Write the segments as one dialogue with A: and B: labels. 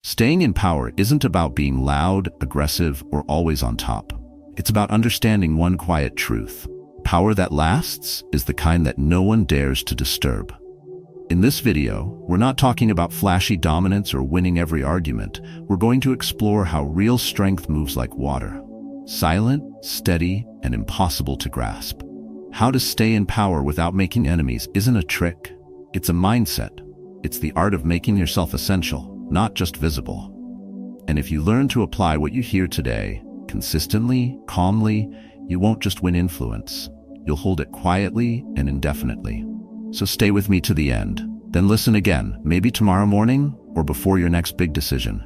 A: Staying in power isn't about being loud, aggressive, or always on top. It's about understanding one quiet truth. Power that lasts is the kind that no one dares to disturb. In this video, we're not talking about flashy dominance or winning every argument. We're going to explore how real strength moves like water. Silent, steady, and impossible to grasp. How to stay in power without making enemies isn't a trick. It's a mindset. It's the art of making yourself essential, not just visible. And if you learn to apply what you hear today, consistently, calmly, you won't just win influence. You'll hold it quietly and indefinitely. So stay with me to the end. Then listen again, maybe tomorrow morning or before your next big decision.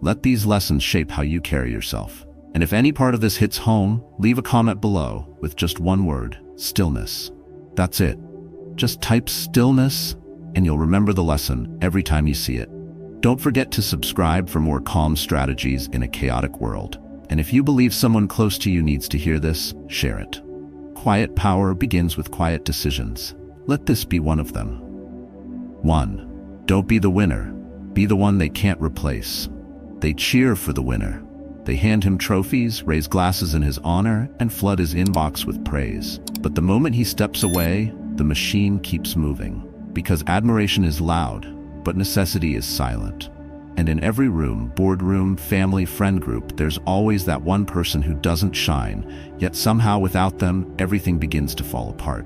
A: Let these lessons shape how you carry yourself. And if any part of this hits home, leave a comment below with just one word: stillness. That's it. Just type stillness and you'll remember the lesson every time you see it. Don't forget to subscribe for more calm strategies in a chaotic world. And if you believe someone close to you needs to hear this, share it. Quiet power begins with quiet decisions. Let this be one of them. 1. Don't be the winner. Be the one they can't replace. They cheer for the winner. They hand him trophies, raise glasses in his honor, and flood his inbox with praise. But the moment he steps away, the machine keeps moving. Because admiration is loud, but necessity is silent. And in every room, boardroom, family, friend group, there's always that one person who doesn't shine, yet somehow without them, everything begins to fall apart.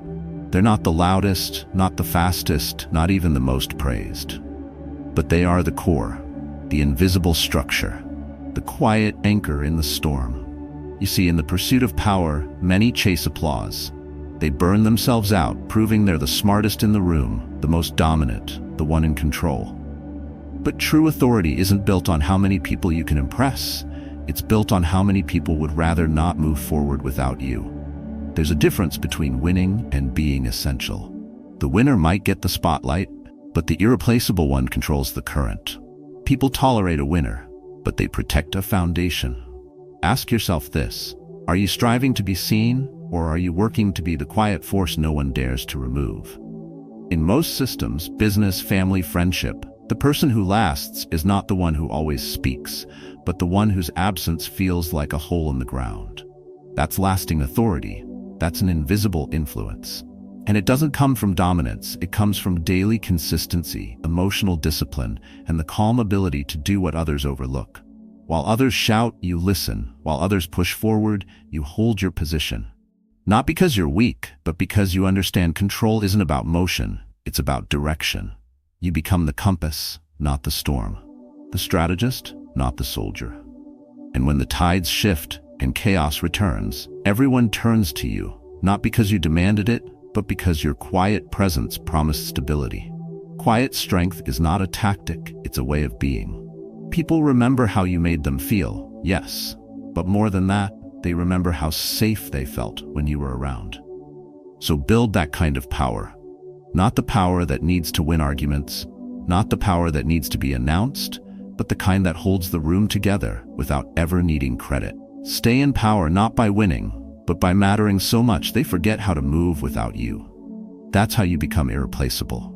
A: They're not the loudest, not the fastest, not even the most praised. But they are the core, the invisible structure, the quiet anchor in the storm. You see, in the pursuit of power, many chase applause. They burn themselves out, proving they're the smartest in the room, the most dominant, the one in control. But true authority isn't built on how many people you can impress. It's built on how many people would rather not move forward without you. There's a difference between winning and being essential. The winner might get the spotlight, but the irreplaceable one controls the current. People tolerate a winner, but they protect a foundation. Ask yourself this: are you striving to be seen, or are you working to be the quiet force no one dares to remove? In most systems, business, family, friendship, the person who lasts is not the one who always speaks, but the one whose absence feels like a hole in the ground. That's lasting authority. That's an invisible influence. And it doesn't come from dominance. It comes from daily consistency, emotional discipline, and the calm ability to do what others overlook. While others shout, you listen. While others push forward, you hold your position. Not because you're weak, but because you understand control isn't about motion, it's about direction. You become the compass, not the storm. The strategist, not the soldier. And when the tides shift and chaos returns, everyone turns to you, not because you demanded it, but because your quiet presence promised stability. Quiet strength is not a tactic, it's a way of being. People remember how you made them feel, yes, but more than that, they remember how safe they felt when you were around. So build that kind of power. Not the power that needs to win arguments, not the power that needs to be announced, but the kind that holds the room together without ever needing credit. Stay in power not by winning, but by mattering so much they forget how to move without you. That's how you become irreplaceable.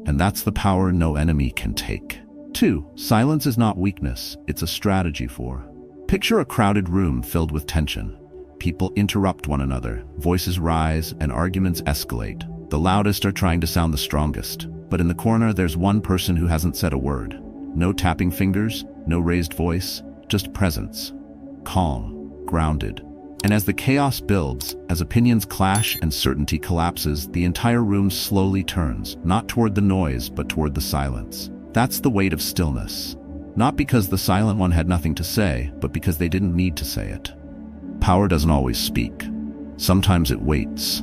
A: And that's the power no enemy can take. 2. Silence is not weakness, it's a strategy for. Picture a crowded room filled with tension. People interrupt one another, voices rise, and arguments escalate. The loudest are trying to sound the strongest, but in the corner there's one person who hasn't said a word. No tapping fingers, no raised voice, just presence. Calm, grounded. And as the chaos builds, as opinions clash and certainty collapses, the entire room slowly turns, not toward the noise, but toward the silence. That's the weight of stillness. Not because the silent one had nothing to say, but because they didn't need to say it. Power doesn't always speak. Sometimes it waits.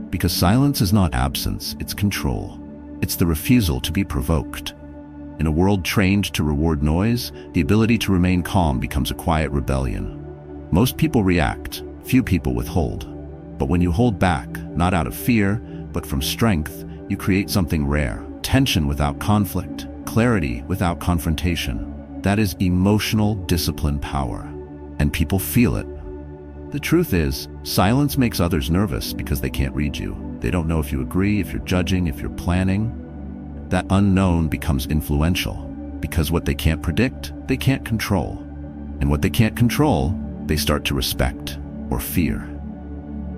A: Because silence is not absence, it's control. It's the refusal to be provoked. In a world trained to reward noise, the ability to remain calm becomes a quiet rebellion. Most people react, few people withhold. But when you hold back, not out of fear, but from strength, you create something rare. Tension without conflict, clarity without confrontation. That is emotional discipline power. And people feel it. The truth is, silence makes others nervous because they can't read you. They don't know if you agree, if you're judging, if you're planning. That unknown becomes influential. Because what they can't predict, they can't control. And what they can't control, they start to respect or fear.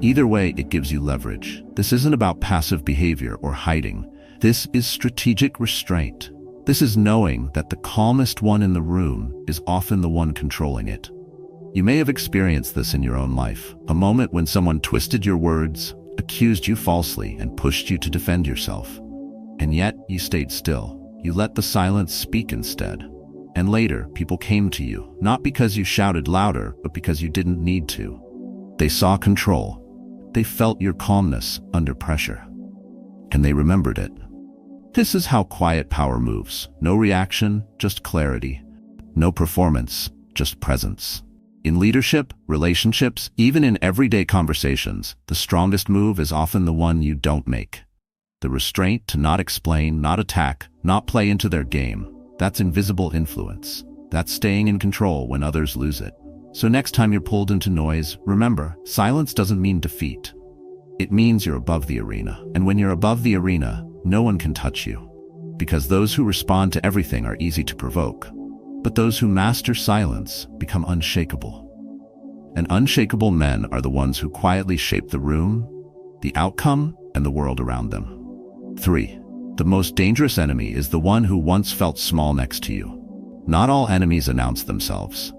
A: Either way, it gives you leverage. This isn't about passive behavior or hiding. This is strategic restraint. This is knowing that the calmest one in the room is often the one controlling it. You may have experienced this in your own life, a moment when someone twisted your words, accused you falsely, and pushed you to defend yourself. And yet, you stayed still. You let the silence speak instead. And later, people came to you, not because you shouted louder, but because you didn't need to. They saw control. They felt your calmness under pressure. And they remembered it. This is how quiet power moves. No reaction, just clarity. No performance, just presence. In leadership, relationships, even in everyday conversations, the strongest move is often the one you don't make. The restraint to not explain, not attack, not play into their game. That's invisible influence. That's staying in control when others lose it. So next time you're pulled into noise, remember, silence doesn't mean defeat. It means you're above the arena. And when you're above the arena, no one can touch you. Because those who respond to everything are easy to provoke. But those who master silence become unshakable. And unshakable men are the ones who quietly shape the room, the outcome, and the world around them. 3. The most dangerous enemy is the one who once felt small next to you. Not all enemies announce themselves.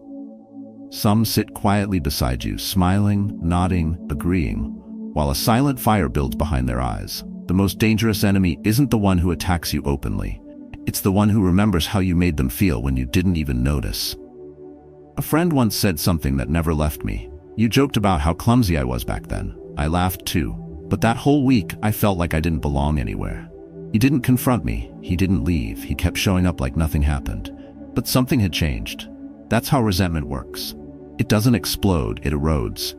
A: Some sit quietly beside you, smiling, nodding, agreeing, while a silent fire builds behind their eyes. The most dangerous enemy isn't the one who attacks you openly. It's the one who remembers how you made them feel when you didn't even notice. A friend once said something that never left me. "You joked about how clumsy I was back then. I laughed too. But that whole week, I felt like I didn't belong anywhere." He didn't confront me. He didn't leave. He kept showing up like nothing happened. But something had changed. That's how resentment works. It doesn't explode, it erodes.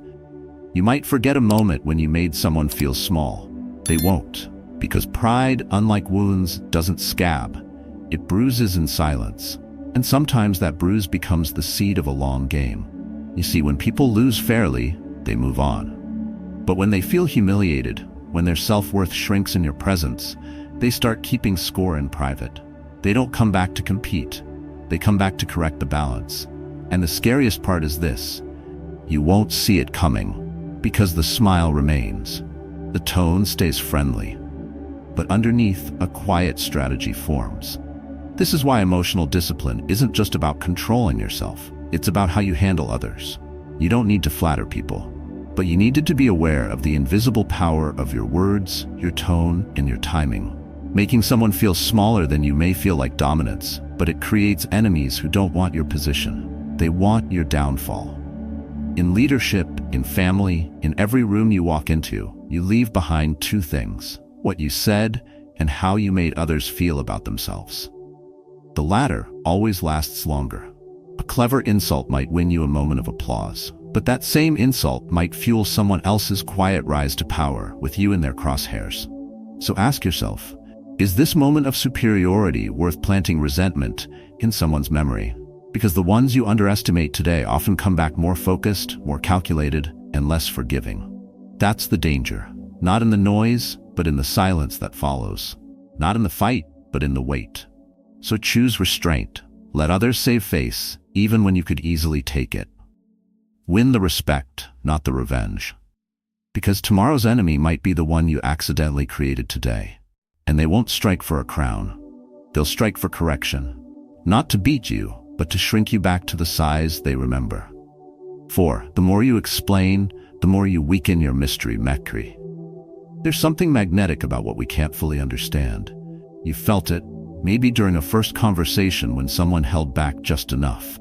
A: You might forget a moment when you made someone feel small. They won't. Because pride, unlike wounds, doesn't scab. It bruises in silence. And sometimes that bruise becomes the seed of a long game. You see, when people lose fairly, they move on. But when they feel humiliated, when their self-worth shrinks in your presence, they start keeping score in private. They don't come back to compete. They come back to correct the balance. And the scariest part is this: you won't see it coming, because the smile remains. The tone stays friendly. But underneath, a quiet strategy forms. This is why emotional discipline isn't just about controlling yourself. It's about how you handle others. You don't need to flatter people, but you needed to be aware of the invisible power of your words, your tone, and your timing. Making someone feel smaller than you may feel like dominance, but it creates enemies who don't want your position. They want your downfall. In leadership, in family, in every room you walk into, you leave behind two things: what you said and how you made others feel about themselves. The latter always lasts longer. A clever insult might win you a moment of applause, but that same insult might fuel someone else's quiet rise to power with you in their crosshairs. So ask yourself, is this moment of superiority worth planting resentment in someone's memory? Because the ones you underestimate today often come back more focused, more calculated, and less forgiving. That's the danger. Not in the noise, but in the silence that follows. Not in the fight, but in the wait. So choose restraint. Let others save face, even when you could easily take it. Win the respect, not the revenge. Because tomorrow's enemy might be the one you accidentally created today. And they won't strike for a crown. They'll strike for correction. Not to beat you, but to shrink you back to the size they remember. 4. The more you explain, the more you weaken your mystery mimicry. There's something magnetic about what we can't fully understand. You felt it, maybe during a first conversation when someone held back just enough.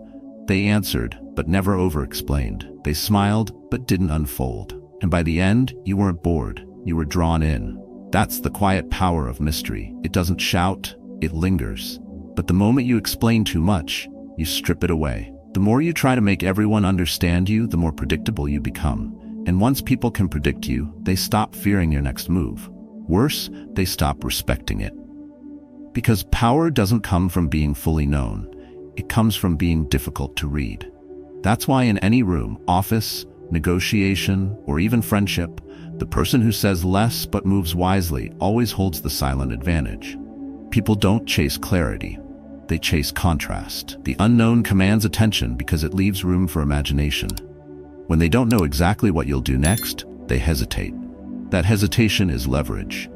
A: They answered, but never over-explained. They smiled, but didn't unfold. And by the end, you weren't bored. You were drawn in. That's the quiet power of mystery. It doesn't shout, it lingers. But the moment you explain too much, you strip it away. The more you try to make everyone understand you, the more predictable you become. And once people can predict you, they stop fearing your next move. Worse, they stop respecting it. Because power doesn't come from being fully known. It comes from being difficult to read. That's why in any room, office, negotiation, or even friendship, the person who says less but moves wisely always holds the silent advantage. People don't chase clarity. they chase contrast. The unknown commands attention because it leaves room for imagination. When they don't know exactly what you'll do next, they hesitate. That hesitation is leverage.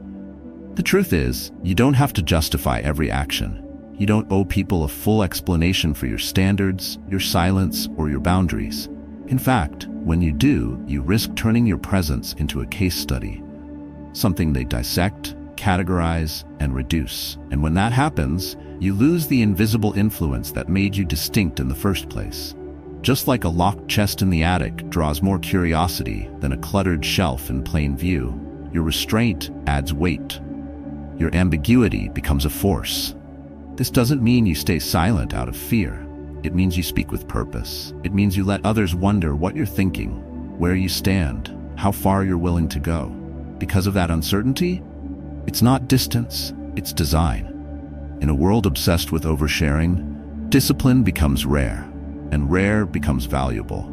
A: The truth is, you don't have to justify every action. You don't owe people a full explanation for your standards, your silence, or your boundaries. In fact, when you do, you risk turning your presence into a case study, something they dissect, categorize, and reduce. And when that happens, you lose the invisible influence that made you distinct in the first place. Just like a locked chest in the attic draws more curiosity than a cluttered shelf in plain view, your restraint adds weight. Your ambiguity becomes a force. This doesn't mean you stay silent out of fear. It means you speak with purpose. It means you let others wonder what you're thinking, where you stand, how far you're willing to go. Because of that uncertainty, it's not distance, it's design. In a world obsessed with oversharing, discipline becomes rare, and rare becomes valuable.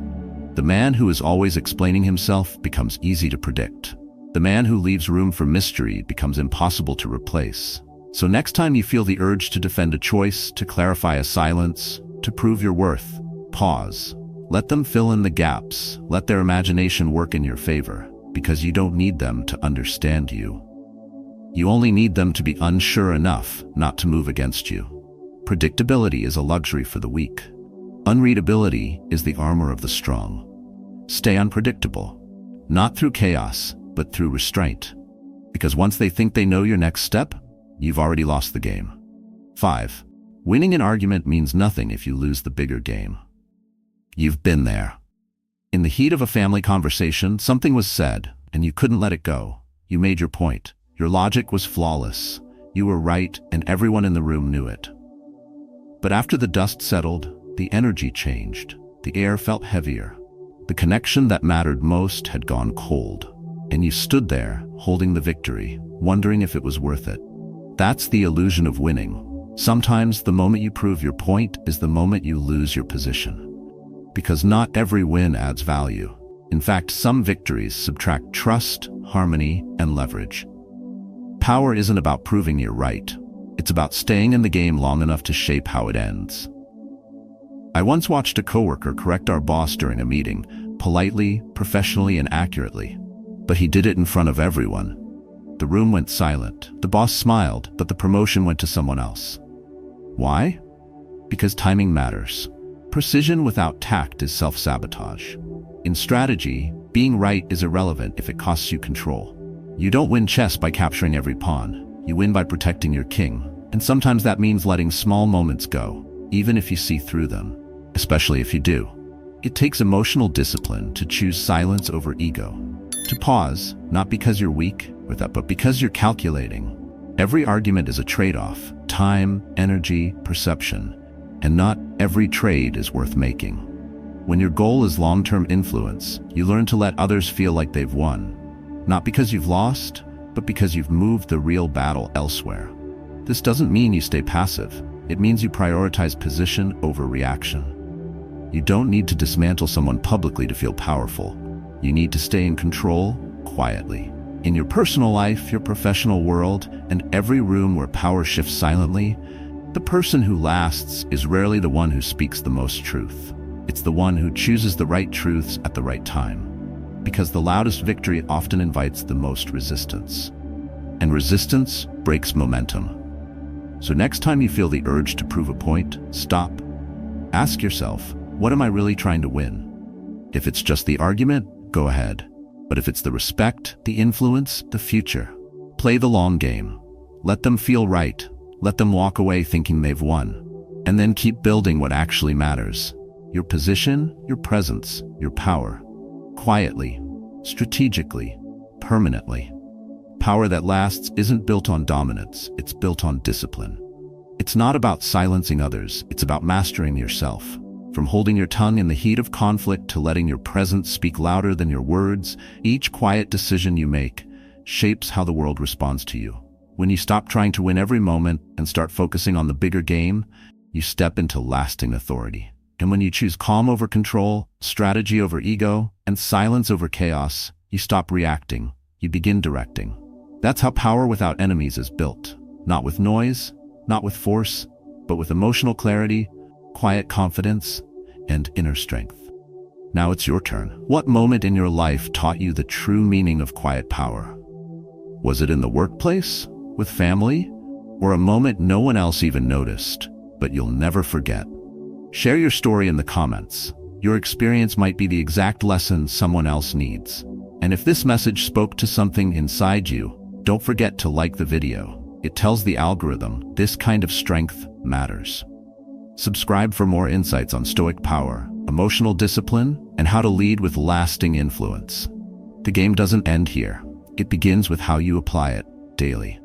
A: The man who is always explaining himself becomes easy to predict. The man who leaves room for mystery becomes impossible to replace. So next time you feel the urge to defend a choice, to clarify a silence, to prove your worth, pause. Let them fill in the gaps. Let their imagination work in your favor, because you don't need them to understand you. You only need them to be unsure enough not to move against you. Predictability is a luxury for the weak. Unreadability is the armor of the strong. Stay unpredictable, not through chaos, but through restraint. Because once they think they know your next step, you've already lost the game. 5. Winning an argument means nothing if you lose the bigger game. You've been there. In the heat of a family conversation, something was said, and you couldn't let it go. You made your point. Your logic was flawless. You were right, and everyone in the room knew it. But after the dust settled, the energy changed. The air felt heavier. The connection that mattered most had gone cold. And you stood there, holding the victory, wondering if it was worth it. That's the illusion of winning. Sometimes the moment you prove your point is the moment you lose your position. Because not every win adds value. In fact, some victories subtract trust, harmony, and leverage. Power isn't about proving you're right. It's about staying in the game long enough to shape how it ends. I once watched a coworker correct our boss during a meeting, politely, professionally, and accurately. But he did it in front of everyone. The room went silent. The boss smiled, but the promotion went to someone else. Why? Because timing matters. Precision without tact is self-sabotage. In strategy, being right is irrelevant if it costs you control. You don't win chess by capturing every pawn. You win by protecting your king. And sometimes that means letting small moments go, even if you see through them, especially if you do. It takes emotional discipline to choose silence over ego. To pause, not because you're weak, but because you're calculating. Every argument is a trade-off: time, energy, perception. And not every trade is worth making. When your goal is long-term influence, you learn to let others feel like they've won. Not because you've lost, but because you've moved the real battle elsewhere. This doesn't mean you stay passive. It means you prioritize position over reaction. You don't need to dismantle someone publicly to feel powerful. You need to stay in control, quietly. In your personal life, your professional world, and every room where power shifts silently, the person who lasts is rarely the one who speaks the most truth. It's the one who chooses the right truths at the right time. Because the loudest victory often invites the most resistance. And resistance breaks momentum. So next time you feel the urge to prove a point, stop. Ask yourself, what am I really trying to win? If it's just the argument, go ahead. But if it's the respect, the influence, the future, play the long game. Let them feel right. Let them walk away thinking they've won. And then keep building what actually matters. Your position, your presence, your power. Quietly, strategically, permanently. Power that lasts isn't built on dominance, it's built on discipline. It's not about silencing others, it's about mastering yourself. From holding your tongue in the heat of conflict to letting your presence speak louder than your words, each quiet decision you make shapes how the world responds to you. When you stop trying to win every moment and start focusing on the bigger game, you step into lasting authority. And when you choose calm over control, strategy over ego, and silence over chaos, you stop reacting, you begin directing. That's how power without enemies is built. Not with noise, not with force, but with emotional clarity, quiet confidence, and inner strength. Now it's your turn. What moment in your life taught you the true meaning of quiet power? Was it in the workplace, with family, or a moment no one else even noticed, but you'll never forget? Share your story in the comments. Your experience might be the exact lesson someone else needs. And if this message spoke to something inside you, don't forget to like the video. It tells the algorithm this kind of strength matters. Subscribe for more insights on Stoic power, emotional discipline, and how to lead with lasting influence. The game doesn't end here. It begins with how you apply it daily.